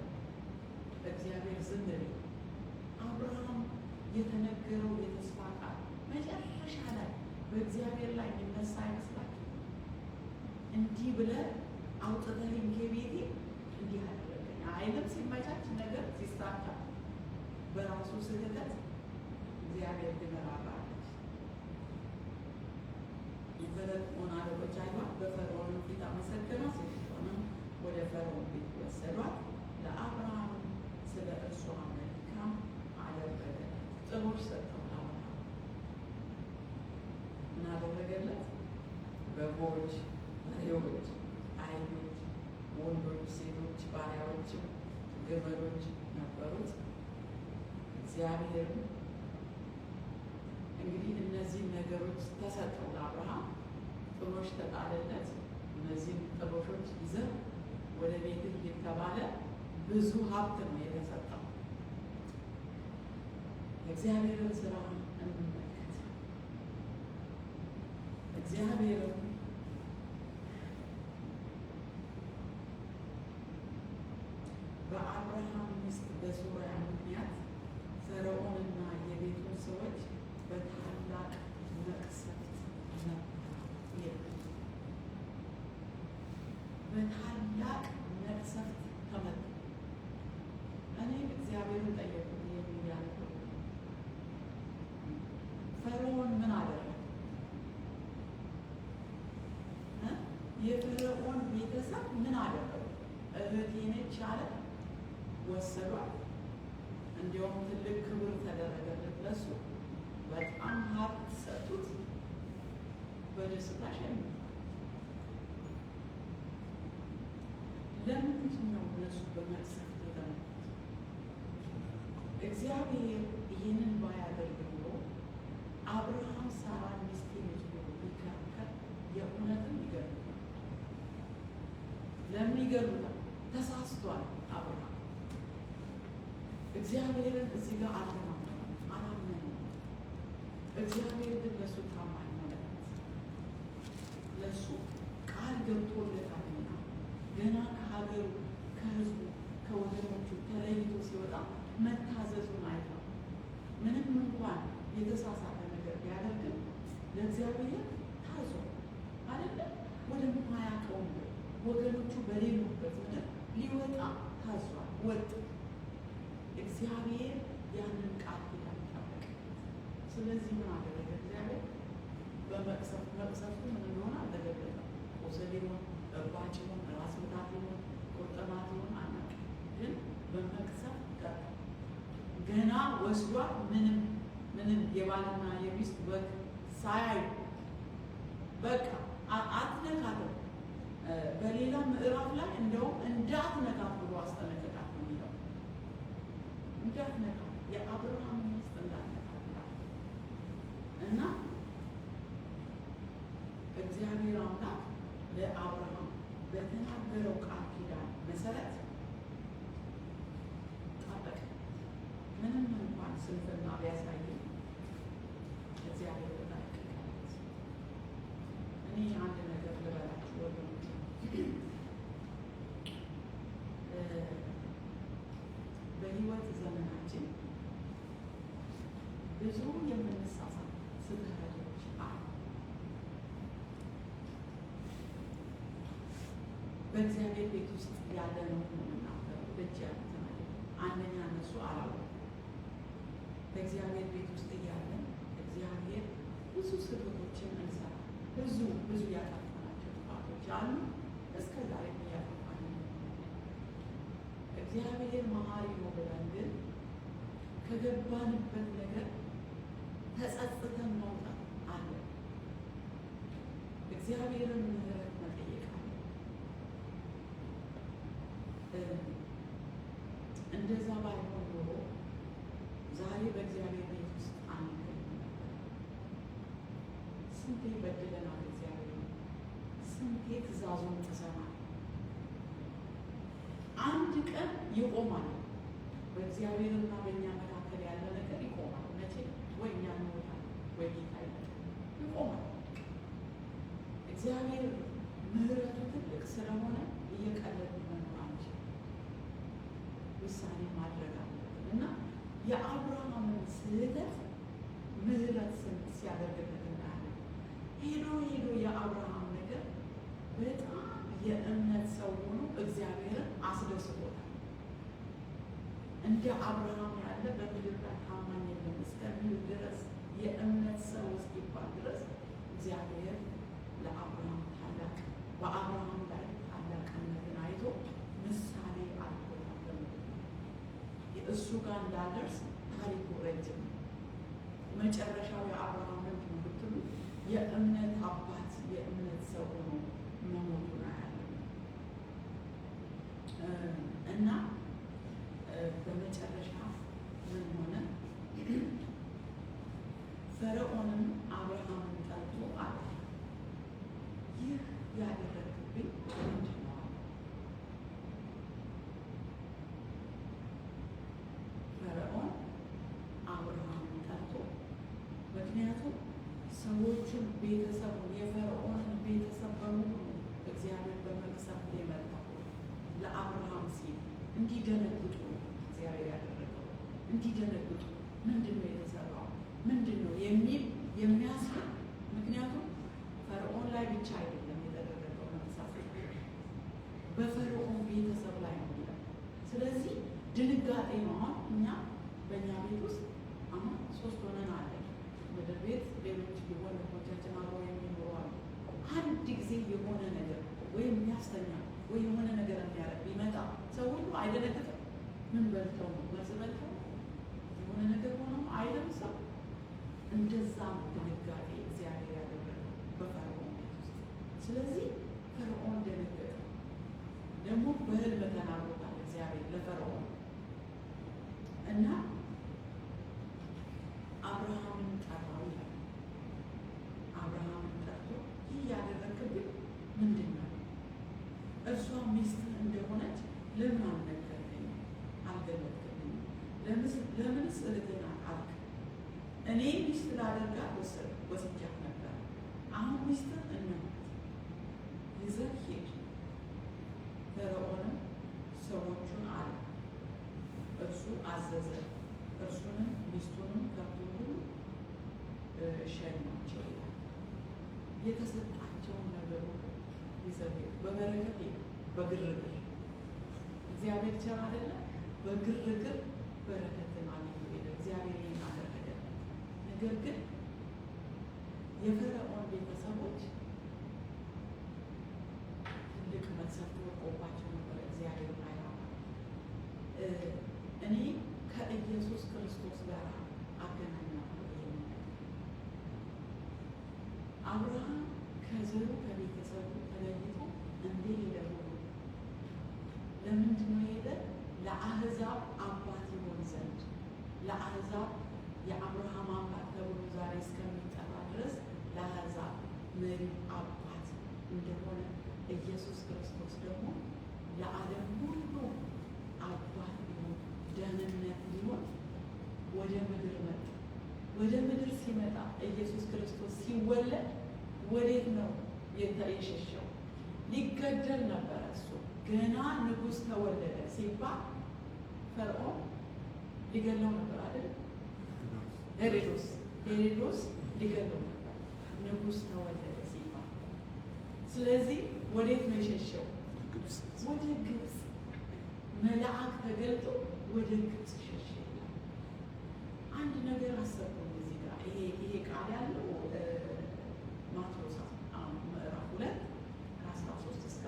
እግዚአብሔር ዝም ቢል አብርሃም የተነገረው የተስፋ ቃል መጨረሻ ላይ በእግዚአብሔር ላይ የሚነሳ አይመስላችሁ? እንዲህ ብለህ አውጥተኸኝ ከቤቴ እንዲህ አደረገኝ አይልም? ሲመቻች ነገር ሲሳካ በራሱ ስህተት እግዚአብሔር ግን ራራለች። የፈርዖን አለቆች አዩአት፣ በፈርዖን ፊት አመሰገኗት። ሴቲቱንም ወደ ፈርዖን ቤት ወሰዷት። ለአብርሃም ስለ እርሷ መልካም አደረገለት። ጥሎሽ ሰጠው ለአብርሃም። ምን አደረገለት? በጎች፣ በሬዎች፣ አህዮች፣ ወንዶች፣ ሴቶች ባሪያዎችም ግመሎች ነበሩት። እግዚአብሔርም እንግዲህ እነዚህ ነገሮች ተሰጠው ለአብርሃም። ጥሎሽ ተጣለለት። እነዚህን ጥሎሾች ይዘህ ወደ ቤትህ የተባለ ብዙ ሀብት ነው የተሰጠው። እግዚአብሔርን ስራ እንመልከት። እግዚአብሔርም መንግስት በሶርያ ምክንያት ፈርዖንና የቤቱን ሰዎች በታላቅ መቅሰፍት በታላቅ መቅሰፍት ተመቱ። እኔ እግዚአብሔርን ጠየቁ የሚያለው ፈርዖን ምን አደረገ? የፈርዖን ቤተሰብ ምን አደረገ? እህቴ ነች አለ፣ ወሰዷል። እንዲያውም ትልቅ ክብር ተደረገለት ለሱ፣ በጣም ሀብት ሰጡት፣ በደስታ ሸኙ። ለምንድን ነው እነሱ በመቅሰፍት የተመቱት? እግዚአብሔር ይህንን ባያደርግ ብሎ አብርሃም ሳራን ሚስቴ ነች ብሎ ቢከራከር የእውነትም ይገርማል። ለምን ይገርማል? ተሳስቷል አብርሃም። እግዚአብሔርን እዚህ ጋር አላመነም። እግዚአብሔር ግን ለእሱ ታማኝ ነው። ለእሱ ቃል ገብቶለታልና ገና ከሀገሩ ከህዝቡ ከወገኖቹ ተለይቶ ሲወጣ መታዘዙን አይተው ምንም እንኳን የተሳሳተ ነገር ቢያደርግም ለእግዚአብሔር ታዞ አይደለ ወደማያውቀው ወገኖቹ በሌሉበት ምድር ሊወጣ ታዟል። ወጥ እግዚአብሔር ያንን ቃል ኪዳን ጠበቀ። ስለዚህ ምን አደረገ እግዚአብሔር? መቅሰፍቱ ምን እንደሆነ አልተገለጠም። ቁስል ይሆን እባጭ ይሆን ራስ ምታት ይሆን ቁርጥማት ይሆን አናውቅም፣ ግን በመቅሰፍት ቀረ። ገና ወስዷ ምንም የባልና የሚስት ወግ ሳያዩ በቃ አትነካትም። በሌላ ምዕራፍ ላይ እንደውም እንዳትነካት ብሎ አስጠነቀቃት ነው የሚለው። እንዳትነካት የአብርሃም ሚስት እንዳትነካት እና እግዚአብሔር አምላክ ለአብርሃም በተናገረው ቃል ኪዳን መሰረት ጠበቀ። ምንም እንኳን ስንፍና ቢያሳይም እግዚአብሔር ተጠነቀቀለት። እኔ አንድ ነገር ልበላችሁ ወገኖች፣ በህይወት ዘመናችን ብዙ የምንሳሳት ስህተቶች አሉ። በእግዚአብሔር ቤት ውስጥ ያለ ነው የምናገረው። ደጅ ያሉት አንደኛ እነሱ አላወቁም። በእግዚአብሔር ቤት ውስጥ እያለን እግዚአብሔር ብዙ ስህተቶችን እንሰራ ብዙ ያጠፋናቸው ጥፋቶች አሉ። እስከ ዛሬ እያጠፋን እግዚአብሔር መሀሪ ነው ብለን ግን ከገባንበት ነገር ተጸጽተን መውጣት አለ። እግዚአብሔርን ምህረት መጠየቅ አለ። እንደዛ ባይሆን ኖሮ ዛሬ በእግዚአብሔር ቤት ውስጥ አንገኝም ነበር። ስንቴ በድለናል። እግዚአብሔር ስንቴ ትእዛዙን ጥሰናል። አንድ ቀን ይቆማል። በእግዚአብሔርና በእኛ መካከል ያለ ነገር ይቆማል። መቼ? ወይ እኛ እንሞታለን ወይ ጌታ ይቆማል። እግዚአብሔር ምህረቱ ትልቅ ስለሆነ እየቀለድን መኖር አንችልም። ውሳኔ ማድረግ አለብን እና የአብርሃምን ስህተት ምህረት ሲያደርግለት እናያለን። ሄዶ የአብርሃም ነገር በጣም የእምነት ሰው ሆኖ እግዚአብሔርን አስደስቶታል። እንደ አብርሃም ያለ በምድር ላይ ታማኝ የለም እስከሚል ድረስ የእምነት ሰው እስኪባል ድረስ እግዚአብሔር ለአብርሃም በአብርሃም ላይ ታላቅነትን አይቶ ምሳሌ አድርጎታል። እሱ ጋር እንዳደርስ ታሪኩ ረጅም መጨረሻው የአብርሃም ምንድን ነው ብትሉ የእምነት አባት የእምነት ሰው ሆኖ መሞቱን አያለን እና በመጨረሻ ምን ሆነ? ፈርዖንም አብርሃምን ጠርቶ አለ፣ ይህ ያደረግብኝ ምንድን ነው? ፈርዖን አብርሃምን ጠርቶ፣ ምክንያቱም ሰዎቹን ቤተሰቡን የፈርዖንን ቤተሰብ በሙሉ እግዚአብሔር በመቅሰፍት የመጣው ለአብርሃም ሲል እንዲደነግጡ እግዚአብሔር ያደረገው እንዲደነግጡ። ምንድን ነው የተሰራው ምንድን ነው የሚል የሚያስብል። ምክንያቱም ፈርዖን ላይ ብቻ አይደለም የተደረገው መሳት በፈርዖን ቤተሰብ ላይ ነው ይላል። ስለዚህ ድንጋጤ ነው። አሁን እኛ በእኛ ቤት ውስጥ አሁን 3 ሆነን አለ ምድር ቤት ሌሎች ወንድሞቻችን አብረው የሚኖሩ አሉ። አንድ ጊዜ የሆነ ነገር ወይም የሚያስተኛ ወይ የሆነ ነገር የሚያደርግ ቢመጣ ሰው ሁሉ አይደነግጥም? ምን በልተው ነው መርዝ በልተው የሆነ ነገር ሆነው አይልም ሰው። እንደዛ ድንጋጤ እግዚአብሔር ያደረገው በፈርዖን ቤት ውስጥ። ስለዚህ ፈርዖን ደነገጠ። ደግሞ በህልም ተናግሮታል እግዚአብሔር ለፈርዖን እና አብርሃምን ጠራው ይላል። አብርሃምን ጠርቶ ይህ ያደረግብኝ ምንድን ነው? እርሷ ሚስትህ እንደሆነች ለምን አልነገርከኝም? አልገለጥክልኝም? ለምንስ እህትህ ናት አልክ? እኔ ሚስት ላደርጋት ወስጃት ነበር። አሁን ሚስትህ እናት ይዘህ ሂድ። ፈርዖንም ሰዎቹን አለ እርሱ አዘዘ። እርሱንም ሚስቱንም ከብቱን ሁሉ ሸኟቸው ይላል። የተሰጣቸውን ነገር ሁሉ ይዘው ሄዱ። በበረከት ሄዱ፣ በግርግር እግዚአብሔር ቸር አይደለ? በግርግር በረከትን አግኝቶ ሄደ። እግዚአብሔር ይህን አደረገ። ነገር ግን የፈርዖን ቤተሰቦች ትልቅ መቅሰፍት ወድቆባቸው ነበር። እግዚአብሔር አይራራ። እኔ ከኢየሱስ ክርስቶስ ጋር አገናኛለሁ። ይሄን አብርሃም ከዘሩ ከቤተሰቡ ተለይቶ እንደሄደ ሁሉ ለምንድን ነው የሄደ? ለአሕዛብ አባት ይሆን ዘንድ። ለአሕዛብ የአብርሃም አባት ተብሎ ዛሬ እስከሚጠራ ድረስ ለአሕዛብ መሪ አባት እንደሆነ ኢየሱስ ክርስቶስ ደግሞ ለዓለም ሁሉ አባት ሊሆን ደህንነት ሊሆን ወደ ምድር መጣ። ወደ ምድር ሲመጣ ኢየሱስ ክርስቶስ ሲወለድ ወዴት ነው የሸሸው? ሊገደል ነበረ። እሱ ገና ንጉሥ ተወለደ ሲባል ፈርዖን ሊገለው ነበር አይደል? ሄሮድስ ሊገለው ነበር ንጉሥ ተወለደ ሲባል። ስለዚህ ወዴት ነው የሸሸው? ወደ ግብፅ። መልአክ ተገልጦ ወደ ግብፅ ሸሸ ይላል። አንድ ነገር አሰብኩ እዚህ ጋር። ይሄ ቃል ያለው ማቴዎስ ምዕራፍ 2 ከ13 እስከ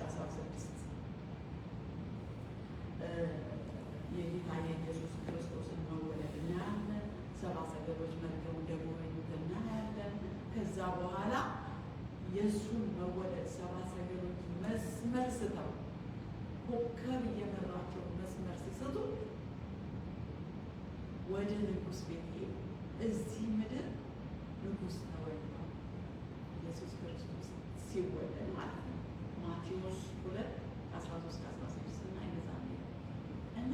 16 የጌታ የኢየሱስ ክርስቶስን መወለድ እናያለን። 7 ሰገሎች መጥተው እንደጎበኙት እናያለን። ከዛ በኋላ የእሱን መወለድ 7 ሰገሎች መስመር ስተው ኮከብ እየመራቸው መስመር ሲስቱ ወደ ንጉሥ ቤት ሄዱ። እዚህ ምድር ንጉሥ ተወልዷል። ኢየሱስ ክርስቶስ ሲወለድ ማለት ነው። ማቴዎስ 2 13-16 እና እንደዛ እና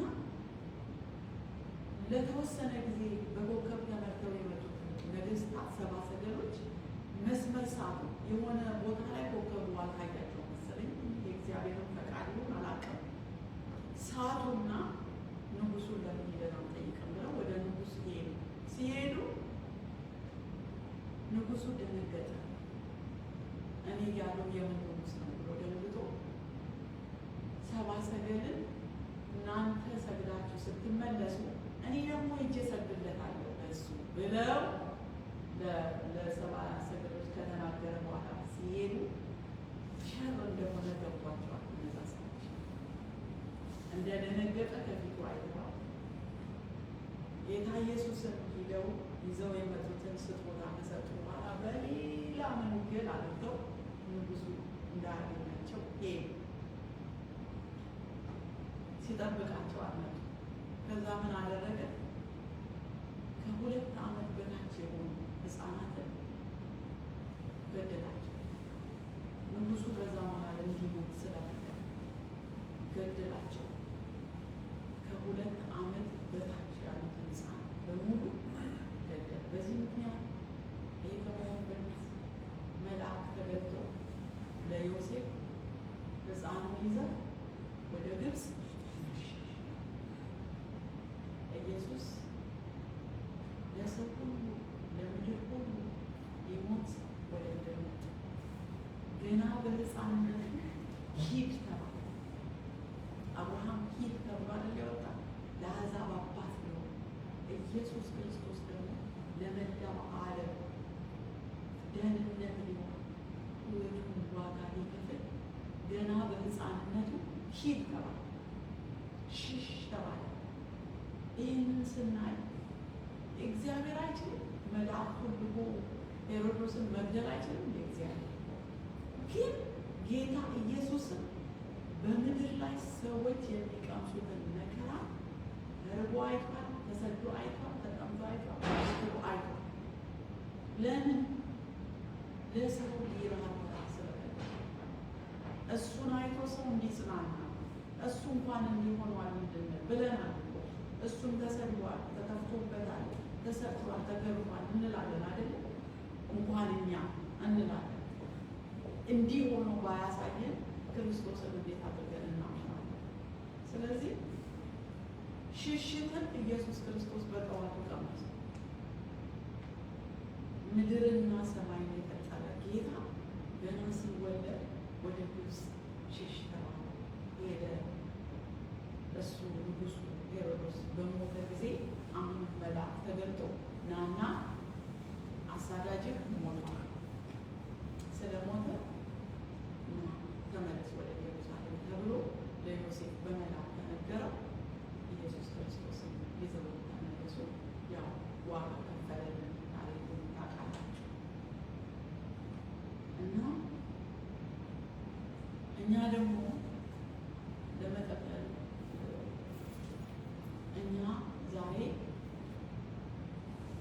ለተወሰነ ጊዜ በኮከብ ተመርተው የመጡት ነገሥታት 7 ሰገሎች መስመር ሳቱ። የሆነ ቦታ ላይ ኮከቡ አልታያቸው መሰለኝ፣ የእግዚአብሔርን ፈቃድ ይሁን አላውቅም። ሳቱና ንጉሱን ለምን ሄደን አንጠይቅም ብለው ወደ ንጉሱ ሄዱ። ሲሄዱ ንጉሱ ደነገጠ። እኔ ያለው የምን ንጉስ ነው ብሎ ደንግጦ 7 ሰገልን እናንተ ሰግዳችሁ ስትመለሱ እኔ ደግሞ ሄጄ ሰግድለታለሁ ለእሱ ብለው ለ7 ሰገሎች ከተናገረ በኋላ ሲሄዱ ሸር እንደሆነ ገብቷቸዋል። እነዛ ሰዎች እንደደነገጠ ከፊቱ አይተዋል። ጌታ ኢየሱስን ሂደው ይዘው የመጡትን ስጦታ ከሰጡ በኋላ በሌላ መንገድ አድርገው ንጉሱ እንዳያገኛቸው ሄዱ። ሲጠብቃቸው አልመጡ። ከዛ ምን አደረገ? ከ2 ዓመት በታች የሆኑ ሕፃናትን ገደላቸው። ንጉሱ በዛ መሀል እንዲሞት ስለፈለገ ገደላቸው። ከ2 ዓመት በታች ያሉትን ሕፃናት በሙሉ ገደለ። በዚህ ምክንያት ይህ ከመሆኑ በፊት መልአክ ተገልጦ ለዮሴፍ ሕፃኑን ይዘህ ወደ ግብፅ ለሰው ሁሉ ለምድር ሁሉ ሊሞት ወደ ምድር መጣ። ገና በሕፃንነቱ ሂድ ተባለ። አብርሃም ሂድ ተብሎ አይደል የወጣ ለአሕዛብ አባት ነው። ኢየሱስ ክርስቶስ ደግሞ ለመላው ዓለም ደህንነት ሊሆን ሕይወቱን ዋጋ ሊከፍል ገና በሕፃንነቱ ሂድ ተባለ፣ ሽሽ ተባለ። ይህንን ስናይ እግዚአብሔር አይችልም? መልአኩን ልኮ ሄሮድስን መግደል አይችልም? እግዚአብሔር ግን ጌታ ኢየሱስን በምድር ላይ ሰዎች የሚቀምሱትን መከራ ተርቦ አይቷል፣ ተሰዶ አይቷል፣ ተጠምቶ አይቷል፣ ተስቦ አይቷል። ለምን? ለሰው ሊራራ ስለፈለገ። እሱን አይቶ ሰው እንዲጽናና እሱ እንኳን እንዲሆኗል ምንድን ብለናል። እሱም ተሰድቧል፣ ተከፍቶበታል፣ ተሰጥቷል፣ ተገርፏል እንላለን አይደለም? እንኳን እኛ እንላለን። እንዲህ ሆኖ ባያሳየን ክርስቶስን እንዴት አድርገን እናምናለን? ስለዚህ ሽሽትን ኢየሱስ ክርስቶስ በጠዋቱ ቀመሰ። ምድርና ሰማይን የፈጠረ ጌታ ገና ሲወለድ ወደ ግብፅ ሽሽ ተባለ፣ ሄደ። እሱ ንጉሱ ሄሮድስ በሞተ ጊዜ አሁን መልአክ ተገልጦ ናና አሳዳጅህ ሞቷል፣ ስለሞተ ተመለስ ወደ ኢየሩሳሌም ተብሎ ለዮሴፍ በመልአክ ተነገረው። ኢየሱስ ክርስቶስን ይዘው ተመለሱ። ያው ዋጋ ከፈለልን ታሪኩን ታውቃላችሁ። እና እኛ ደግሞ ለመጠቅለል እኛ ዛሬ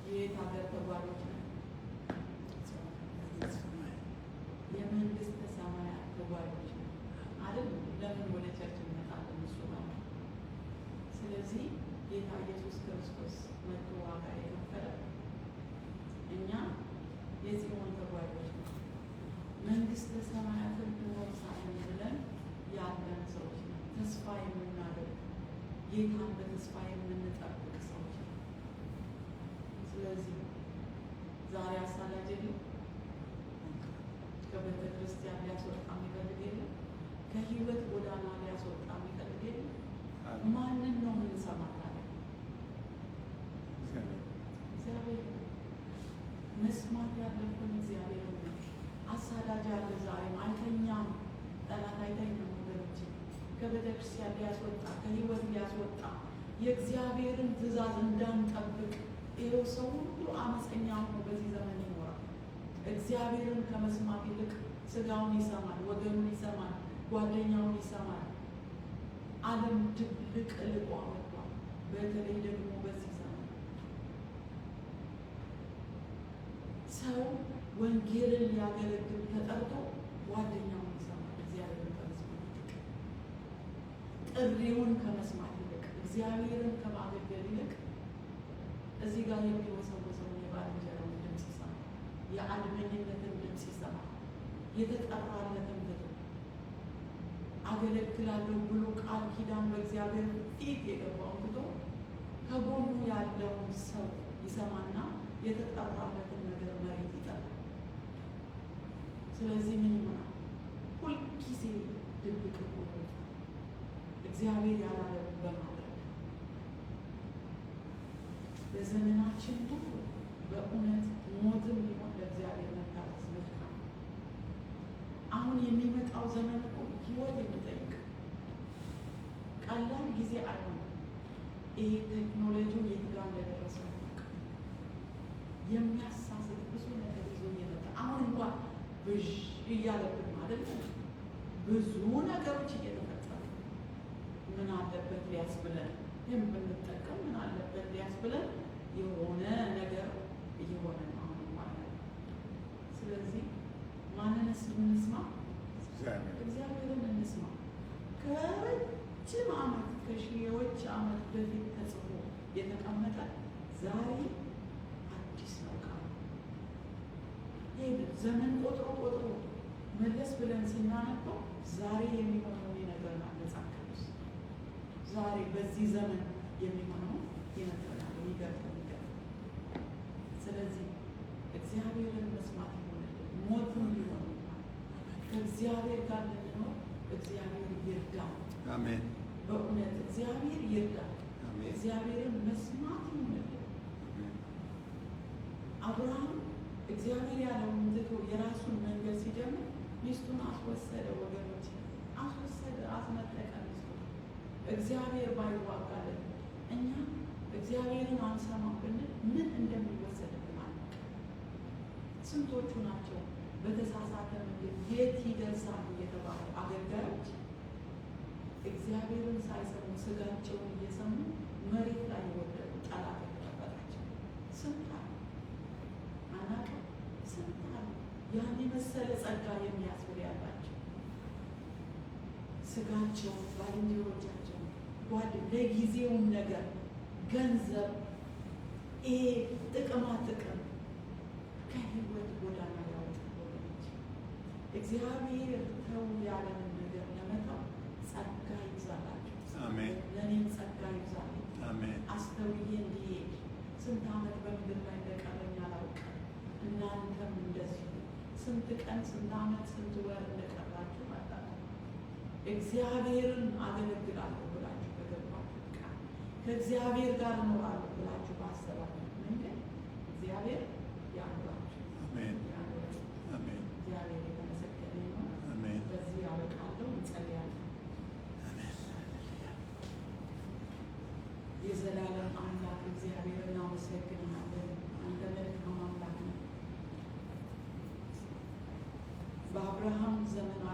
የት ሀገር ተጓዦች ነን? የመንግስተ ሰማያት ተጓዦች ነን አይደል? ለምን ወደ ቸርች እንመጣለን? እሱ ማለት ስለዚህ ጌታ ኢየሱስ ክርስቶስ መጥቶ ዋጋ የከፈለ እኛ የጽዮን ተጓዦች ነን። መንግስተ ሰማያትን እንወርሳለን ብለን ያለን ሰዎች ነን። ተስፋ የምናደርግ ጌታን በተስፋ የምንጠብቅ ሰዎች ነን። ስለዚህ ዛሬ አሳዳጅ የለም፣ ከቤተ ክርስቲያን ሊያስወጣ የሚፈልግ የለም፣ ከህይወት ጎዳና ሊያስወጣ የሚፈልግ የለም። ማንን ነው የምንሰማለን? እግዚአብሔር መስማት ያለብን እግዚአብሔር ነው። አሳዳጅ ያለ ዛሬም አይተኛም፣ ጠላት አይተኛም። ወገኖች ከቤተ ክርስቲያን ሊያስወጣ ከህይወት ሊያስወጣ የእግዚአብሔርን ትእዛዝ እንዳንጠብቅ ይኸው ሰው ሁሉ አመፀኛ ሆኖ በዚህ ዘመን ይኖራል። እግዚአብሔርን ከመስማት ይልቅ ስጋውን ይሰማል፣ ወገኑን ይሰማል፣ ጓደኛውን ይሰማል። ዓለም ድብልቅ ልቆ አመጥቷል። በተለይ ደግሞ በዚህ ዘመን ሰው ወንጌልን ሊያገለግል ተጠርቶ ጓደኛውን ይሰማል። እግዚአብሔርን ከመስማት ይልቅ ጥሪውን ከመስማት ይልቅ እግዚአብሔርን ከማገልገል ይልቅ እዚህ ጋር የሚወሰወሰውን የባልንጀራውን ድምፅ ይሰማል። የአድመኝነትን ድምፅ ይሰማል። የተጠራለትን ትቶ አገለግላለሁ ብሎ ቃል ኪዳን በእግዚአብሔር ፊት የገባውን ትቶ ከጎኑ ያለውን ሰው ይሰማና የተጠራለትን ነገር መሬት ይጠላል። ስለዚህ ምን ይሆናል? ሁልጊዜ ድብቅ ሆኖ እግዚአብሔር ያላለው በማድረግ በዘመናችን ሁሉ በእውነት ሞትም ቢሆን ለእግዚአብሔር መታዘዝ መልካም። አሁን የሚመጣው ዘመን እኮ ህይወት የሚጠይቅ ቀላል ጊዜ አይሆንም። ይሄ ቴክኖሎጂው የት ጋር እንደደረሰ የሚያሳስት ብዙ ነገር ይዞ እየመጣ አሁን እንኳን ብዥ እያለብን ማለት ነው። ብዙ ነገሮች እየተፈጠሩ ምን አለበት ሊያስብለን ይህም ብንጠቀም ምን አለበት ሊያስብለን የሆነ ነገር እየሆነ ነው አሁን ማለት። ስለዚህ ማንንስ እንስማ? እግዚአብሔርን እንስማ። ከረጅም ዓመት ከሺዎች ዓመት በፊት ተጽፎ የተቀመጠ ዛሬ አዲስ ነው ቃል። ይህ ዘመን ቆጥሮ ቆጥሮ መለስ ብለን ስናነበው ዛሬ የሚሆነውን ይነግረናል መጽሐፍ ቅዱስ። ዛሬ በዚህ ዘመን የሚሆነው ይነግረናል። የሚገርም እግዚአብሔር ይርዳ። አሜን። በእውነት እግዚአብሔር ይርዳ። አሜን። እግዚአብሔርን መስማት ይሆንልን። አብርሃም እግዚአብሔር ያለውን ትቶ የራሱን መንገድ ሲጀምር ሚስቱን አስወሰደ። ወገኖች አስወሰደ፣ አስነጠቀ ሚስቱን። እግዚአብሔር ባይዋጋለን እኛ እግዚአብሔርን አንሰማም ብንል ምን እንደሚወሰድብን አናውቅም። ስንቶቹ ናቸው በተሳሳተ መንገድ የት ይደርሳሉ የተባሉ አገልጋዮች እግዚአብሔርን ሳይሰሙ ስጋቸውን እየሰሙ መሬት ላይ የወደቁ ጠላት የተቀበላቸው ስንት አሉ? አናውቅም። ስንት አሉ? ያን የመሰለ ጸጋ የሚያስብል ያላቸው ስጋቸውን፣ ባልንጀሮቻቸውን፣ ለጊዜውም ነገር ገንዘብ፣ ይሄ ጥቅማ ጥቅም ከህይወት ጎዳና ያወጣል። ወገኖች እግዚአብሔር ተው ያለንን ነገር ለመተው ጸጋ ይብዛላችሁ። አሜን። ለእኔም ጸጋ ይብዛልኝ። አሜን። አስተውዬ እንዲሄድ ስንት ዓመት በምድር ላይ እንደቀረኝ አላውቅም። እናንተም እንደዚሁ ስንት ቀን፣ ስንት ዓመት፣ ስንት ወር እንደቀራችሁ አላውቅም። እግዚአብሔርን አገለግላለሁ ብላችሁ በገባችሁ ቃል ከእግዚአብሔር ጋር እኖራለሁ ብላችሁ ባሰባችሁ መንገድ እግዚአብሔር ያኑራችሁ። አሜን። ያኑራችሁ። አሜን። እግዚአብሔር የተመሰገነ ይሁን። አሜን። በዚህ ያበቃለሁ። እንጸልያለን። የዘላለም አምላክ እግዚአብሔር እናመሰግንሃለን። አንተ መልካም አምላክ ነህ። በአብርሃም ዘመን